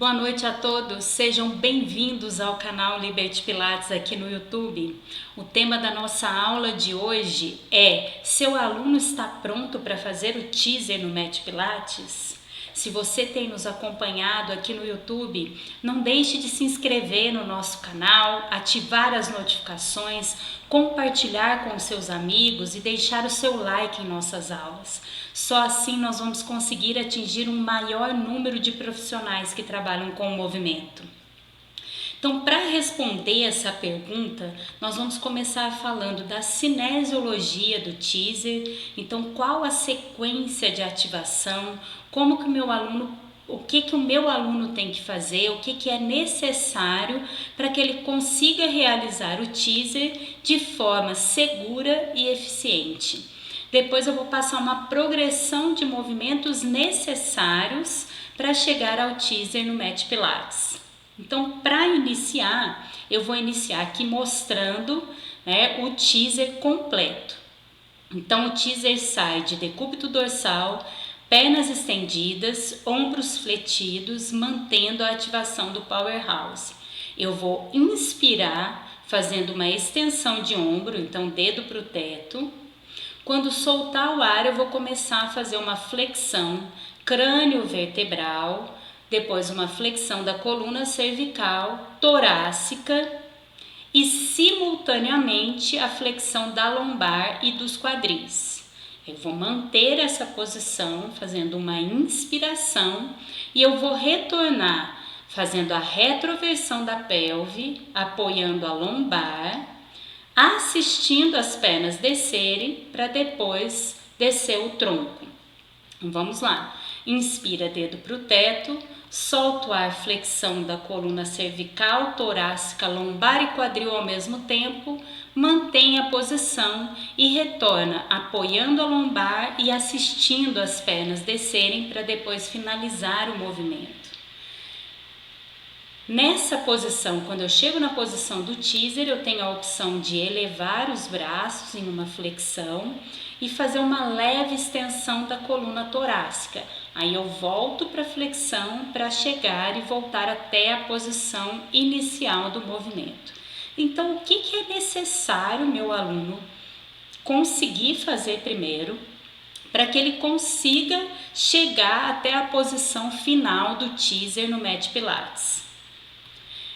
Boa noite a todos, sejam bem-vindos ao canal Liberty Pilates aqui no YouTube. O tema da nossa aula de hoje é: seu aluno está pronto para fazer o teaser no Mat Pilates? Se você tem nos acompanhado aqui no YouTube, não deixe de se inscrever no nosso canal, ativar as notificações, compartilhar com seus amigos e deixar o seu like em nossas aulas. Só assim nós vamos conseguir atingir um maior número de profissionais que trabalham com o movimento. Então, para responder essa pergunta, nós vamos começar falando da cinesiologia do teaser. Então, qual a sequência de ativação, como que o que o meu aluno tem que fazer, o que é necessário para que ele consiga realizar o teaser de forma segura e eficiente. Depois eu vou passar uma progressão de movimentos necessários para chegar ao teaser no Mat Pilates. Então, para iniciar, eu vou iniciar aqui mostrando o teaser completo. Então, o teaser sai de decúbito dorsal, pernas estendidas, ombros fletidos, mantendo a ativação do powerhouse. Eu vou inspirar, fazendo uma extensão de ombro, então dedo para o teto. Quando soltar o ar, eu vou começar a fazer uma flexão crânio vertebral, depois uma flexão da coluna cervical, torácica e simultaneamente a flexão da lombar e dos quadris. Eu vou manter essa posição fazendo uma inspiração e eu vou retornar fazendo a retroversão da pelve, apoiando a lombar, assistindo as pernas descerem para depois descer o tronco. Vamos lá. Inspira, dedo para o teto, solta o ar, flexão da coluna cervical, torácica, lombar e quadril ao mesmo tempo, mantém a posição e retorna apoiando a lombar e assistindo as pernas descerem para depois finalizar o movimento. Nessa posição, quando eu chego na posição do teaser, eu tenho a opção de elevar os braços em uma flexão e fazer uma leve extensão da coluna torácica. Aí eu volto para a flexão para chegar e voltar até a posição inicial do movimento. Então, o que é necessário meu aluno conseguir fazer primeiro para que ele consiga chegar até a posição final do teaser no Mat Pilates?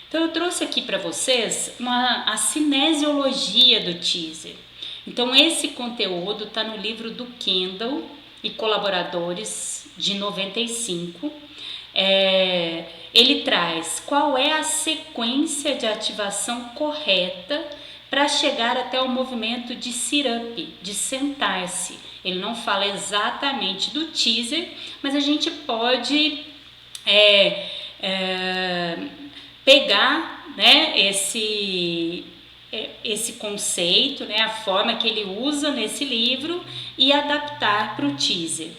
Então, eu trouxe aqui para vocês a cinesiologia do teaser. Então, esse conteúdo está no livro do Kendall e colaboradores de 95. Ele traz qual é a sequência de ativação correta para chegar até o movimento de sit-up, de sentar-se. Ele não fala exatamente do teaser, mas a gente pode pegar esse conceito, a forma que ele usa nesse livro e adaptar para o teaser.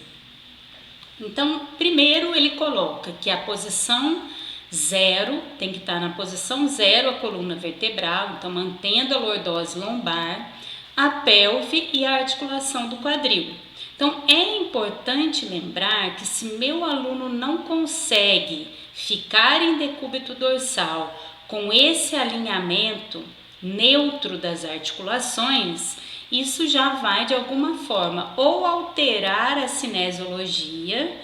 Então, primeiro ele coloca que a posição 0 tem que estar na posição 0 a coluna vertebral, então mantendo a lordose lombar, a pelve e a articulação do quadril. Então, é importante lembrar que se meu aluno não consegue ficar em decúbito dorsal com esse alinhamento neutro das articulações, isso já vai de alguma forma ou alterar a cinesiologia,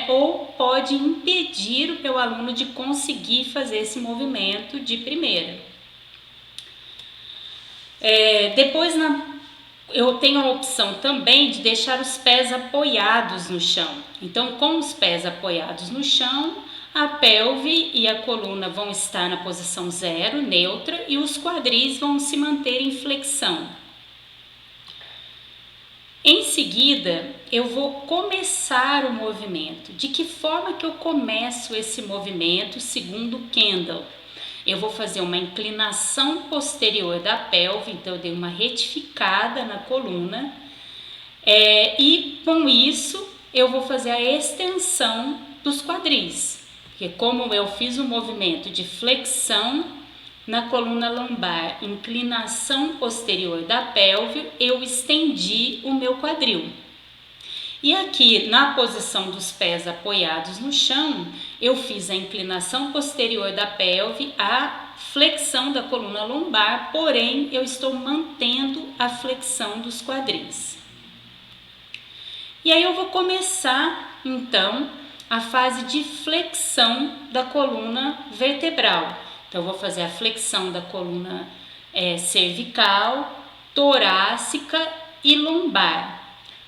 ou pode impedir o meu aluno de conseguir fazer esse movimento de primeira. Depois eu tenho a opção também de deixar os pés apoiados no chão. Então, com os pés apoiados no chão, a pelve e a coluna vão estar na posição 0, neutra, e os quadris vão se manter em flexão. Em seguida, eu vou começar o movimento. De que forma que eu começo esse movimento segundo Kendall? Eu vou fazer uma inclinação posterior da pelve, então eu dei uma retificada na coluna, e com isso eu vou fazer a extensão dos quadris, porque como eu fiz o movimento de flexão na coluna lombar, inclinação posterior da pelve, eu estendi o meu quadril. E aqui, na posição dos pés apoiados no chão, eu fiz a inclinação posterior da pelve, a flexão da coluna lombar, porém eu estou mantendo a flexão dos quadris. E aí eu vou começar, então, a fase de flexão da coluna vertebral. Então, eu vou fazer a flexão da coluna cervical, torácica e lombar.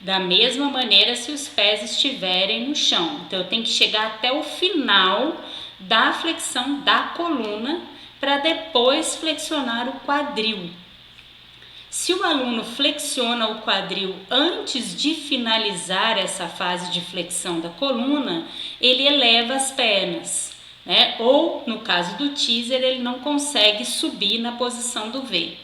Da mesma maneira se os pés estiverem no chão. Então, eu tenho que chegar até o final da flexão da coluna para depois flexionar o quadril. Se o aluno flexiona o quadril antes de finalizar essa fase de flexão da coluna, ele eleva as pernas, né? Ou, no caso do teaser, ele não consegue subir na posição do V.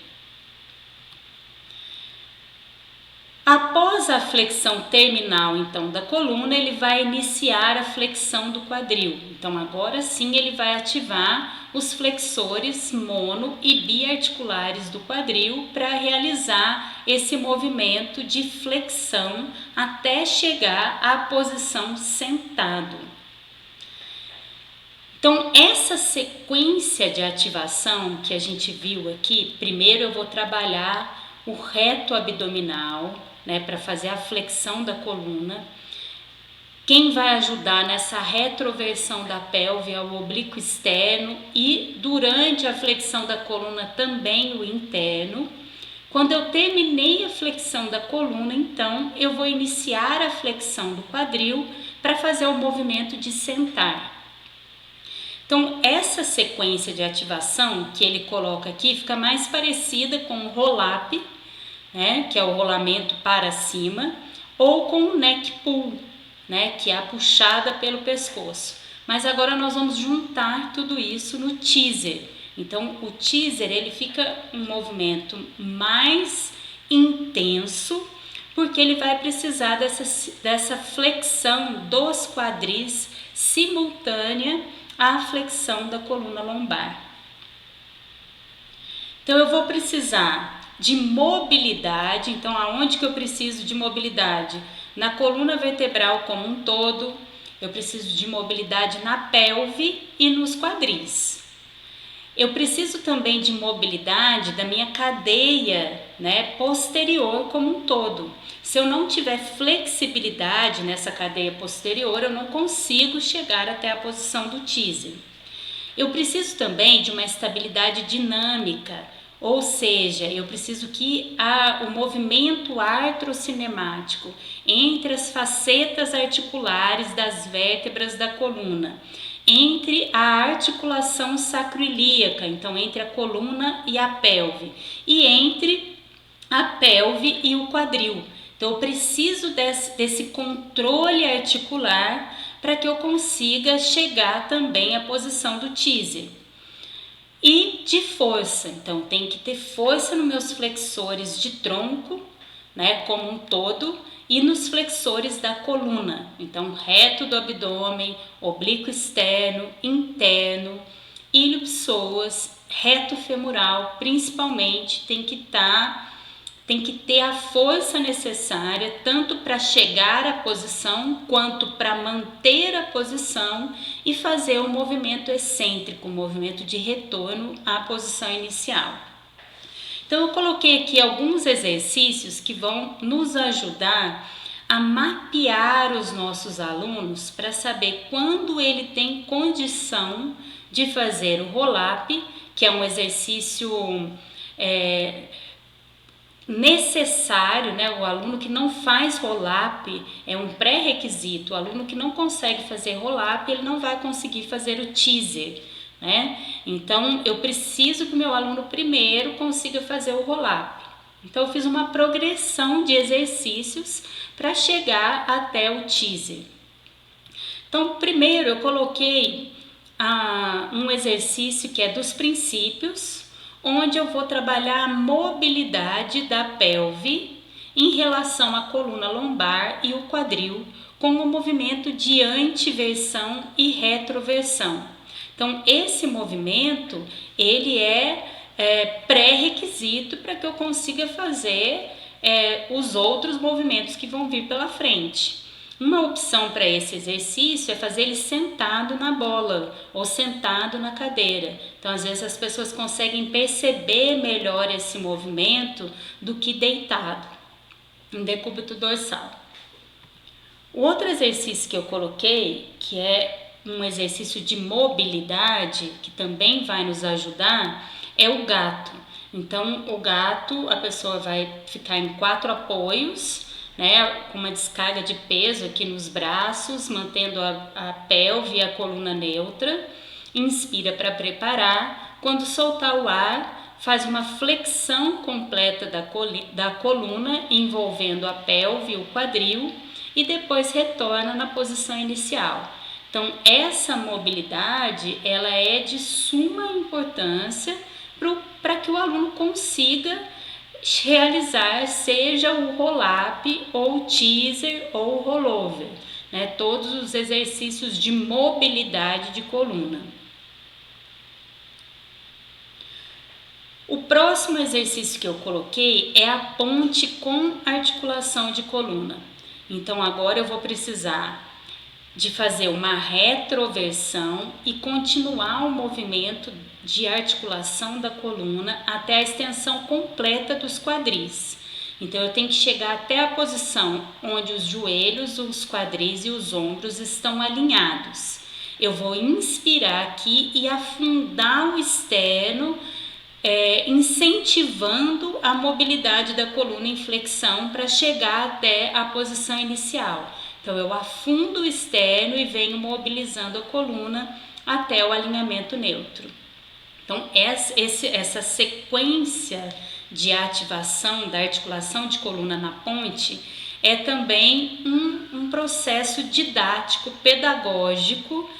Após a flexão terminal, então, da coluna, ele vai iniciar a flexão do quadril. Então, agora sim, ele vai ativar os flexores mono e biarticulares do quadril para realizar esse movimento de flexão até chegar à posição sentado. Então, essa sequência de ativação que a gente viu aqui, primeiro eu vou trabalhar o reto abdominal, né, para fazer a flexão da coluna. Quem vai ajudar nessa retroversão da pelve é o oblíquo externo e durante a flexão da coluna também o interno. Quando eu terminei a flexão da coluna, então eu vou iniciar a flexão do quadril para fazer o movimento de sentar. Então, essa sequência de ativação que ele coloca aqui fica mais parecida com o roll-up, né, que é o rolamento para cima, ou com o neck pull, né, que é a puxada pelo pescoço. Mas agora nós vamos juntar tudo isso no teaser. Então, o teaser ele fica um movimento mais intenso, porque ele vai precisar dessa flexão dos quadris simultânea à flexão da coluna lombar. Então, eu vou precisar de mobilidade. Então, aonde que eu preciso de mobilidade? Na coluna vertebral como um todo, eu preciso de mobilidade na pelve e nos quadris. Eu preciso também de mobilidade da minha cadeia, né, posterior como um todo. Se eu não tiver flexibilidade nessa cadeia posterior, eu não consigo chegar até a posição do teaser. Eu preciso também de uma estabilidade dinâmica, ou seja, eu preciso que o movimento artrocinemático entre as facetas articulares das vértebras da coluna, entre a articulação sacroiliaca, então entre a coluna e a pelve, e entre a pelve e o quadril. Então, eu preciso desse controle articular para que eu consiga chegar também à posição do teaser. E de força, então tem que ter força nos meus flexores de tronco, né, como um todo, e nos flexores da coluna. Então, reto do abdômen, oblíquo externo, interno, ilho-psoas, reto femoral, principalmente tem que ter a força necessária tanto para chegar à posição quanto para manter a posição e fazer o movimento excêntrico, o movimento de retorno à posição inicial. Então, eu coloquei aqui alguns exercícios que vão nos ajudar a mapear os nossos alunos para saber quando ele tem condição de fazer o roll-up, que é um exercício necessário, né? O aluno que não faz roll-up é um pré-requisito. O aluno que não consegue fazer roll-up, ele não vai conseguir fazer o teaser, né? Então, eu preciso que o meu aluno primeiro consiga fazer o roll-up. Então, eu fiz uma progressão de exercícios para chegar até o teaser. Então, primeiro eu coloquei um exercício que é dos princípios, onde eu vou trabalhar a mobilidade da pelve em relação à coluna lombar e o quadril, com o movimento de antiversão e retroversão. Então, esse movimento, ele é pré-requisito para que eu consiga fazer os outros movimentos que vão vir pela frente. Uma opção para esse exercício é fazer ele sentado na bola ou sentado na cadeira. Então, às vezes, as pessoas conseguem perceber melhor esse movimento do que deitado, em decúbito dorsal. O outro exercício que eu coloquei, que é um exercício de mobilidade, que também vai nos ajudar, é o gato. Então, o gato, a pessoa vai ficar em 4 apoios, né, com uma descarga de peso aqui nos braços, mantendo a pelve e a coluna neutra. Inspira para preparar. Quando soltar o ar, faz uma flexão completa da coluna, envolvendo a pelve e o quadril, e depois retorna na posição inicial. Então, essa mobilidade, ela é de suma importância para que o aluno consiga realizar, seja o roll-up, ou o teaser, ou o rollover, né? Todos os exercícios de mobilidade de coluna. O próximo exercício que eu coloquei é a ponte com articulação de coluna. Então, agora eu vou precisar de fazer uma retroversão e continuar o movimento de articulação da coluna até a extensão completa dos quadris. Então, eu tenho que chegar até a posição onde os joelhos, os quadris e os ombros estão alinhados. Eu vou inspirar aqui e afundar o externo, incentivando a mobilidade da coluna em flexão para chegar até a posição inicial. Então, eu afundo o externo e venho mobilizando a coluna até o alinhamento neutro. Então, essa sequência de ativação da articulação de coluna na ponte é também um processo didático, pedagógico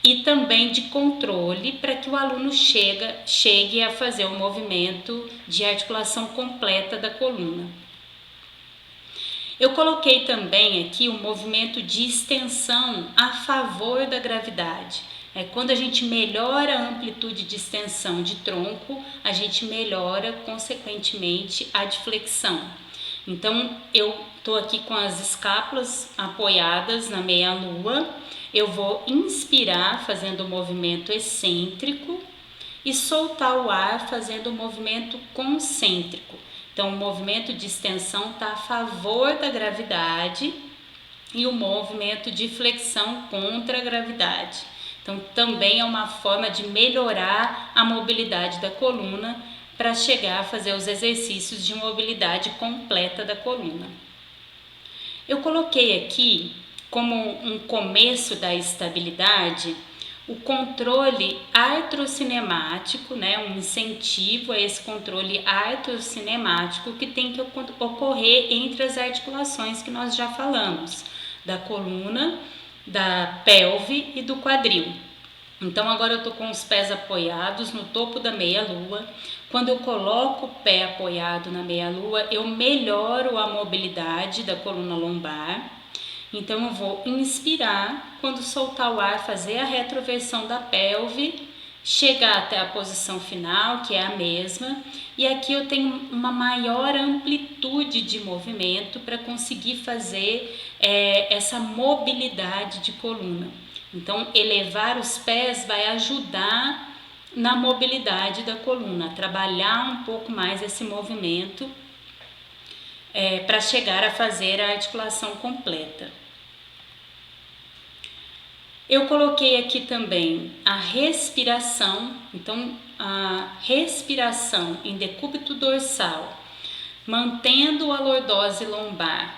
e também de controle para que o aluno chegue a fazer o movimento de articulação completa da coluna. Eu coloquei também aqui um movimento de extensão a favor da gravidade. Quando a gente melhora a amplitude de extensão de tronco, a gente melhora, consequentemente, a de flexão. Então, eu estou aqui com as escápulas apoiadas na meia-lua. Eu vou inspirar fazendo o movimento excêntrico e soltar o ar fazendo o movimento concêntrico. Então, o movimento de extensão está a favor da gravidade e o movimento de flexão contra a gravidade. Então, também é uma forma de melhorar a mobilidade da coluna para chegar a fazer os exercícios de mobilidade completa da coluna. Eu coloquei aqui, como um começo da estabilidade, o controle artrocinemático, né, um incentivo a esse controle artrocinemático que tem que ocorrer entre as articulações que nós já falamos, da coluna, da pelve e do quadril. Então, agora eu estou com os pés apoiados no topo da meia-lua. Quando eu coloco o pé apoiado na meia-lua, eu melhoro a mobilidade da coluna lombar. Então, eu vou inspirar, quando soltar o ar, fazer a retroversão da pelve, chegar até a posição final, que é a mesma, e aqui eu tenho uma maior amplitude de movimento para conseguir fazer essa mobilidade de coluna. Então, elevar os pés vai ajudar na mobilidade da coluna, trabalhar um pouco mais esse movimento para chegar a fazer a articulação completa. Eu coloquei aqui também a respiração. Então, a respiração em decúbito dorsal, mantendo a lordose lombar,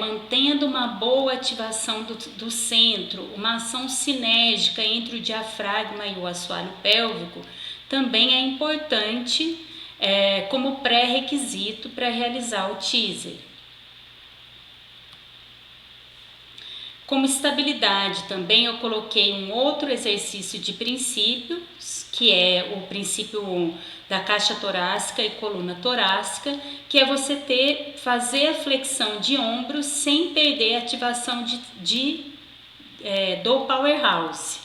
mantendo uma boa ativação do centro, uma ação sinérgica entre o diafragma e o assoalho pélvico, também é importante como pré-requisito para realizar o teaser. Como estabilidade também eu coloquei um outro exercício de princípios, que é o princípio da caixa torácica e coluna torácica, que é você fazer a flexão de ombros sem perder a ativação do powerhouse.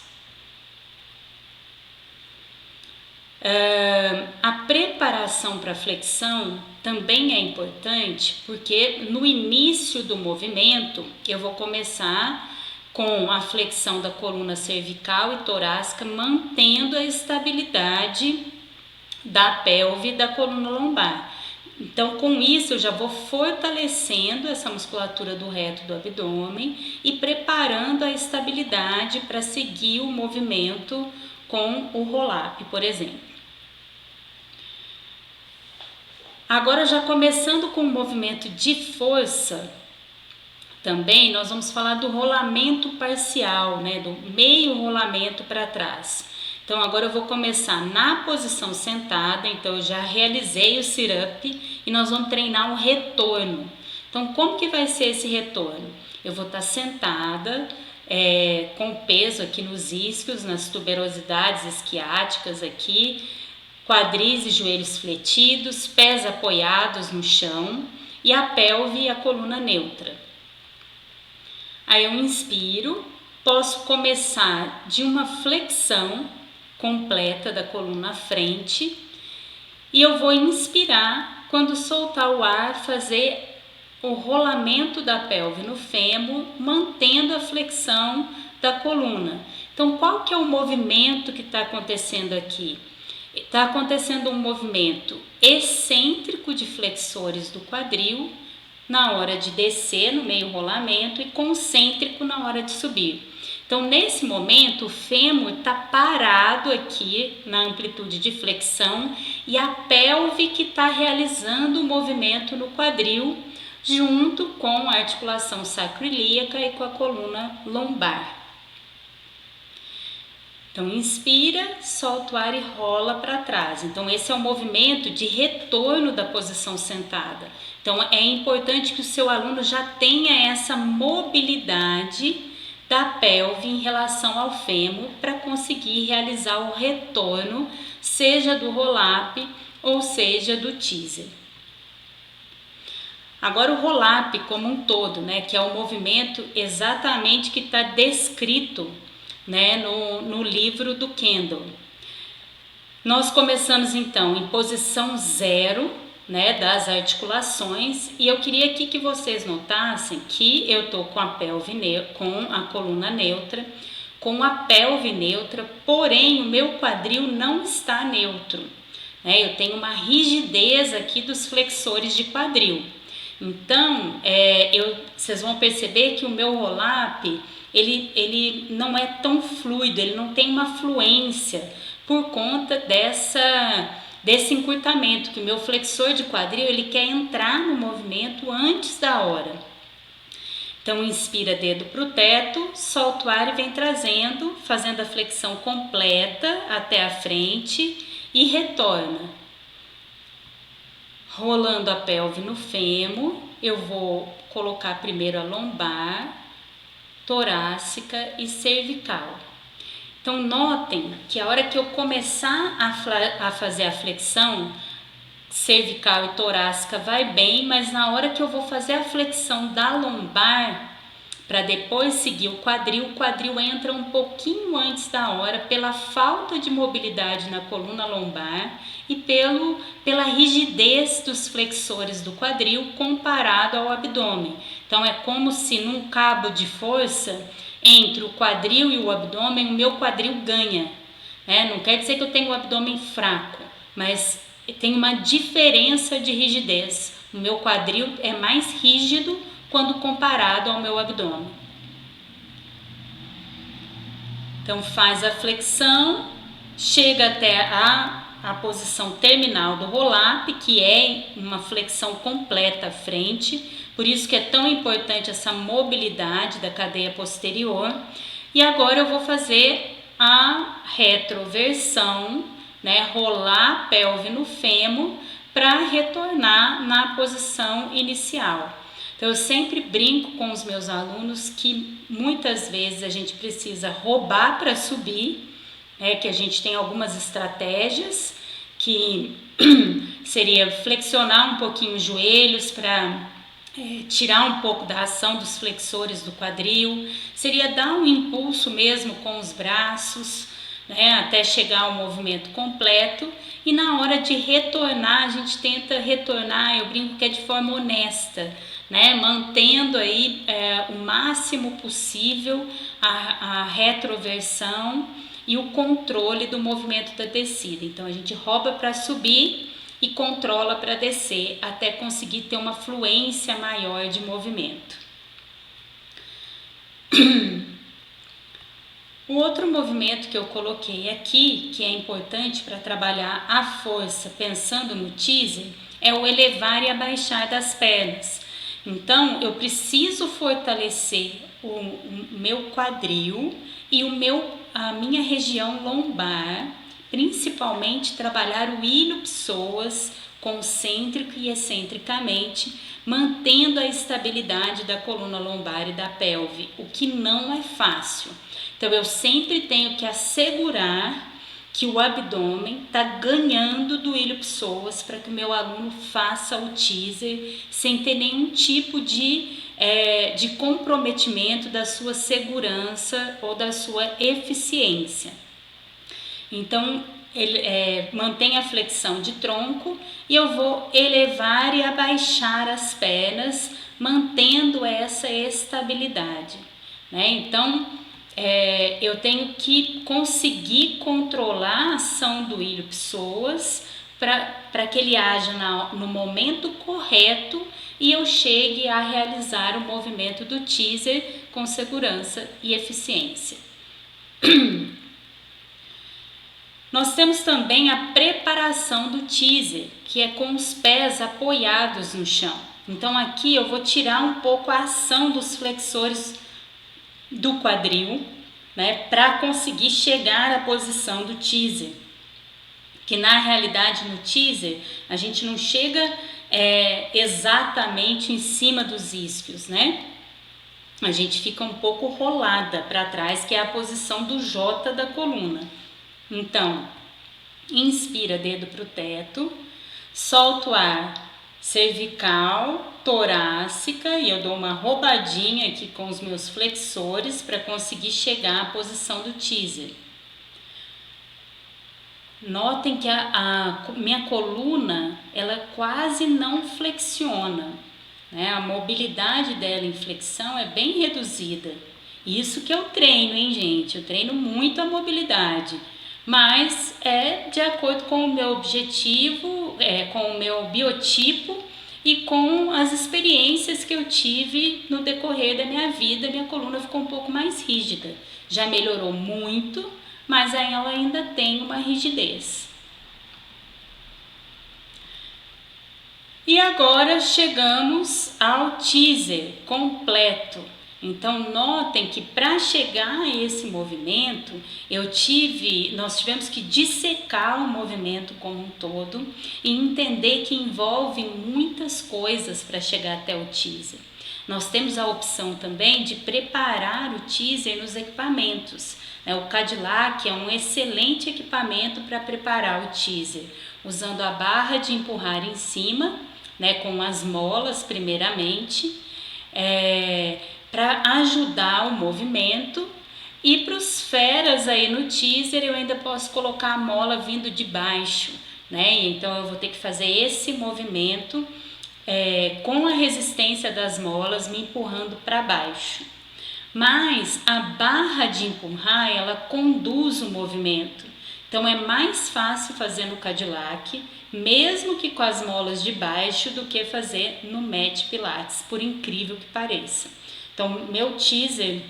A preparação para a flexão também é importante, porque no início do movimento eu vou começar com a flexão da coluna cervical e torácica, mantendo a estabilidade da pelve e da coluna lombar. Então, com isso, eu já vou fortalecendo essa musculatura do reto do abdômen e preparando a estabilidade para seguir o movimento com o roll-up, por exemplo. Agora, já começando com o movimento de força, também nós vamos falar do rolamento parcial, né, do meio rolamento para trás. Então, agora eu vou começar na posição sentada, então eu já realizei o sit-up e nós vamos treinar o retorno. Então, como que vai ser esse retorno? Eu vou estar sentada, com peso aqui nos isquios, nas tuberosidades isquiáticas aqui, quadris e joelhos fletidos, pés apoiados no chão e a pelve e a coluna neutra. Aí eu inspiro, posso começar de uma flexão completa da coluna à frente e eu vou inspirar, quando soltar o ar, fazer o rolamento da pelve no fêmur, mantendo a flexão da coluna. Então, qual que é o movimento que está acontecendo aqui? Está acontecendo um movimento excêntrico de flexores do quadril na hora de descer no meio rolamento e concêntrico na hora de subir. Então, nesse momento, o fêmur está parado aqui na amplitude de flexão e a pelve que está realizando o movimento no quadril, junto com a articulação sacroiliaca e com a coluna lombar. Então, inspira, solta o ar e rola para trás. Então, esse é o movimento de retorno da posição sentada. Então, é importante que o seu aluno já tenha essa mobilidade da pelve em relação ao fêmur para conseguir realizar o retorno, seja do roll-up ou seja do teaser. Agora, o roll-up como um todo, né, que é o movimento exatamente que está descrito, né, no livro do Kendall. Nós começamos então em posição 0, né, das articulações, e eu queria aqui que vocês notassem que eu tô com a pelve com a coluna neutra, com a pelve neutra, porém o meu quadril não está neutro, né? Eu tenho uma rigidez aqui dos flexores de quadril. Então, vocês vão perceber que o meu roll-up ele não é tão fluido, ele não tem uma fluência por conta desse encurtamento, que o meu flexor de quadril ele quer entrar no movimento antes da hora. Então, inspira dedo para o teto, solta o ar e vem trazendo, fazendo a flexão completa até a frente e retorna. Rolando a pelve no fêmur, eu vou colocar primeiro a lombar, torácica e cervical. Então, notem que a hora que eu começar a fazer a flexão cervical e torácica vai bem, mas na hora que eu vou fazer a flexão da lombar, para depois seguir o quadril entra um pouquinho antes da hora pela falta de mobilidade na coluna lombar e pela rigidez dos flexores do quadril comparado ao abdômen. Então, é como se num cabo de força entre o quadril e o abdômen, o meu quadril ganha. Não quer dizer que eu tenho o abdômen fraco, mas tem uma diferença de rigidez. O meu quadril é mais rígido quando comparado ao meu abdômen. Então, faz a flexão, chega até a posição terminal do roll-up, que é uma flexão completa à frente. Por isso que é tão importante essa mobilidade da cadeia posterior. E agora eu vou fazer a retroversão, né? Rolar a pelve no fêmur para retornar na posição inicial. Então, eu sempre brinco com os meus alunos que muitas vezes a gente precisa roubar para subir, que a gente tem algumas estratégias, que seria flexionar um pouquinho os joelhos para tirar um pouco da ação dos flexores do quadril, seria dar um impulso mesmo com os braços né, até chegar ao movimento completo, e na hora de retornar, a gente tenta retornar, eu brinco que é de forma honesta, né, mantendo aí o máximo possível a retroversão e o controle do movimento da descida. Então a gente roda para subir e controla para descer, até conseguir ter uma fluência maior de movimento. O outro movimento que eu coloquei aqui, que é importante para trabalhar a força pensando no teaser, é o elevar e abaixar das pernas. Então, eu preciso fortalecer o meu quadril e a minha região lombar, principalmente trabalhar o ilho-psoas concêntrico e excentricamente, mantendo a estabilidade da coluna lombar e da pelve, o que não é fácil. Então, eu sempre tenho que assegurar que o abdômen está ganhando do ilho-psoas para que o meu aluno faça o teaser sem ter nenhum tipo de comprometimento da sua segurança ou da sua eficiência. Então, ele mantém a flexão de tronco e eu vou elevar e abaixar as pernas, mantendo essa estabilidade, né? Então, eu tenho que conseguir controlar a ação do ilho-psoas para que ele haja no momento correto e eu chegue a realizar o movimento do teaser com segurança e eficiência. Nós temos também a preparação do teaser, que é com os pés apoiados no chão. Então aqui eu vou tirar um pouco a ação dos flexores do quadril, né, para conseguir chegar à posição do teaser. Que na realidade no teaser a gente não chega exatamente em cima dos isquios, né? A gente fica um pouco rolada para trás, que é a posição do J da coluna. Então, inspira dedo para o teto, solta o ar cervical, torácica, e eu dou uma roubadinha aqui com os meus flexores para conseguir chegar à posição do teaser. Notem que a minha coluna, ela quase não flexiona, né? A mobilidade dela em flexão é bem reduzida. Isso que eu treino, hein, gente? Eu treino muito a mobilidade, mas é de acordo com o meu objetivo, com o meu biotipo e com as experiências que eu tive no decorrer da minha vida. Minha coluna ficou um pouco mais rígida, já melhorou muito, mas ela ainda tem uma rigidez. E agora chegamos ao teaser completo. Então notem que para chegar a esse movimento, nós tivemos que dissecar o movimento como um todo e entender que envolve muitas coisas para chegar até o teaser. Nós temos a opção também de preparar o teaser nos equipamentos. O Cadillac é um excelente equipamento para preparar o teaser, usando a barra de empurrar em cima, né, com as molas primeiramente, para ajudar o movimento. E para os feras aí no teaser eu ainda posso colocar a mola vindo de baixo, né? Então eu vou ter que fazer esse movimento com a resistência das molas me empurrando para baixo. Mas a barra de empurrar, ela conduz o movimento. Então é mais fácil fazer no Cadillac, mesmo que com as molas de baixo, do que fazer no Mat Pilates, por incrível que pareça. Então meu teaser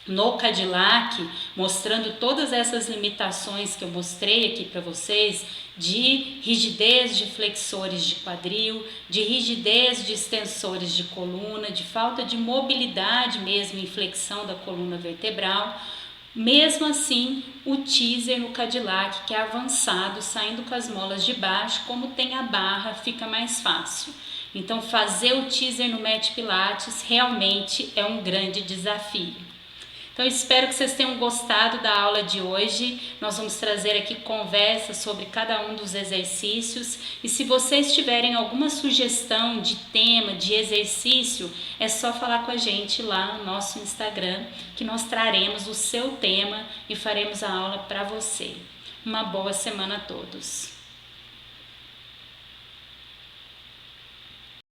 no Cadillac, mostrando todas essas limitações que eu mostrei aqui para vocês, de rigidez de flexores de quadril, de rigidez de extensores de coluna, de falta de mobilidade mesmo em flexão da coluna vertebral. Mesmo assim, o teaser no Cadillac, que é avançado, saindo com as molas de baixo, como tem a barra, fica mais fácil. Então fazer o teaser no Mat Pilates realmente é um grande desafio. Então espero que vocês tenham gostado da aula de hoje. Nós vamos trazer aqui conversas sobre cada um dos exercícios e se vocês tiverem alguma sugestão de tema, de exercício, é só falar com a gente lá no nosso Instagram que nós traremos o seu tema e faremos a aula para você. Uma boa semana a todos!